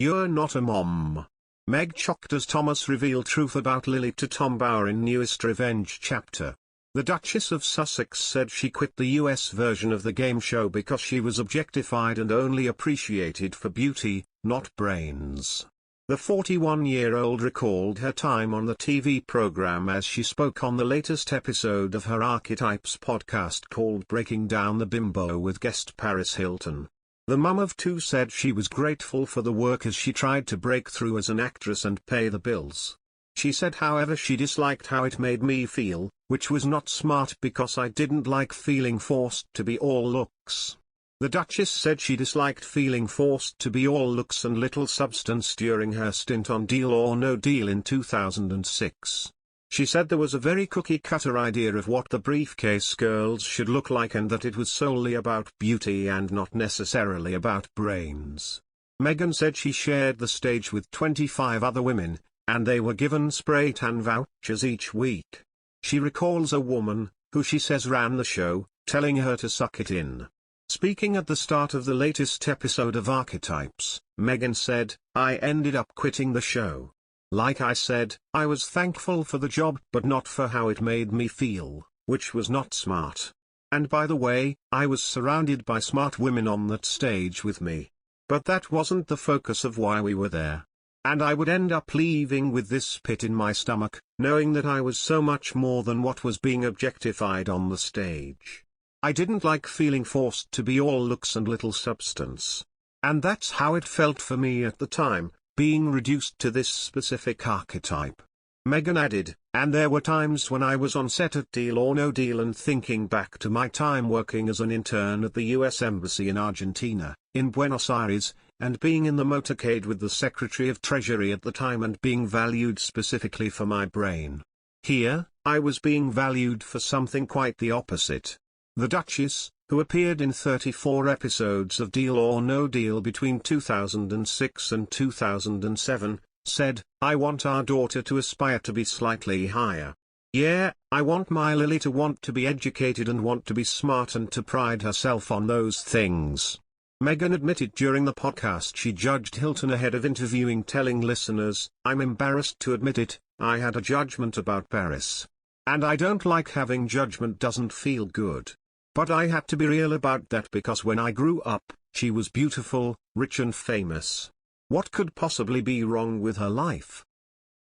You're not a mom. Meg CHOCKED as Thomas revealed truth about Lili to Tom Bower in newest revenge chapter. The Duchess of Sussex said she quit the US version of the game show because she was objectified and only appreciated for beauty, not brains. The 41-year-old recalled her time on the TV program as she spoke on the latest episode of her Archetypes podcast called Breaking Down the Bimbo with guest Paris Hilton. The mum of two said she was grateful for the work as she tried to break through as an actress and pay the bills. She said however she disliked how it made me feel, which was not smart because I didn't like feeling forced to be all looks. The Duchess said she disliked feeling forced to be all looks and little substance during her stint on Deal or No Deal in 2006. She said there was a very cookie-cutter idea of what the briefcase girls should look like and that it was solely about beauty and not necessarily about brains. Meghan said she shared the stage with 25 other women, and they were given spray tan vouchers each week. She recalls a woman, who she says ran the show, telling her to suck it in. Speaking at the start of the latest episode of Archetypes, Meghan said, "I ended up quitting the show. Like I said, I was thankful for the job but not for how it made me feel, which was not smart. And by the way, I was surrounded by smart women on that stage with me. But that wasn't the focus of why we were there. And I would end up leaving with this pit in my stomach, knowing that I was so much more than what was being objectified on the stage. I didn't like feeling forced to be all looks and little substance. And that's how it felt for me at the time, being reduced to this specific archetype." Meghan added, "And there were times when I was on set at Deal or No Deal and thinking back to my time working as an intern at the US Embassy in Argentina, in Buenos Aires, and being in the motorcade with the Secretary of Treasury at the time and being valued specifically for my brain. Here, I was being valued for something quite the opposite." The Duchess, who appeared in 34 episodes of Deal or No Deal between 2006 and 2007, said, "I want our daughter to aspire to be slightly higher. Yeah, I want my Lili to want to be educated and want to be smart and to pride herself on those things." Meghan admitted during the podcast she judged Hilton ahead of interviewing, telling listeners, "I'm embarrassed to admit it, I had a judgment about Paris. And I don't like having judgment, doesn't feel good. But I had to be real about that because when I grew up, she was beautiful, rich and famous. What could possibly be wrong with her life?"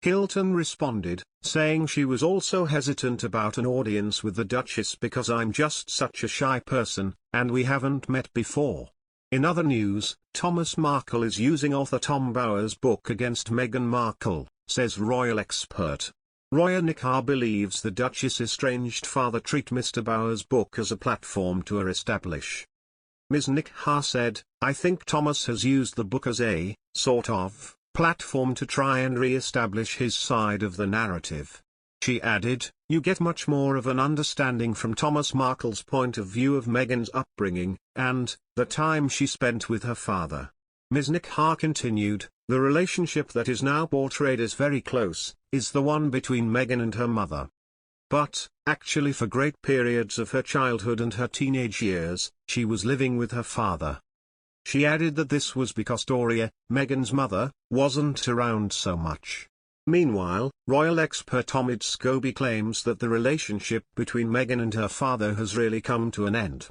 Hilton responded, saying she was also hesitant about an audience with the Duchess because I'm just such a shy person, and we haven't met before. In other news, Thomas Markle is using author Tom Bower's book against Meghan Markle, says royal expert. Roya Nikar believes the Duchess' estranged father treat Mr. Bower's book as a platform to establish. Ms. Nikar said, "I think Thomas has used the book as a, sort of, platform to try and re-establish his side of the narrative." She added, "You get much more of an understanding from Thomas Markle's point of view of Meghan's upbringing, and the time she spent with her father." Ms. Nikar continued, "The relationship that is now portrayed as very close, is the one between Meghan and her mother. But, actually for great periods of her childhood and her teenage years, she was living with her father." She added that this was because Doria, Meghan's mother, wasn't around so much. Meanwhile, royal expert Omid Scobie claims that the relationship between Meghan and her father has really come to an end.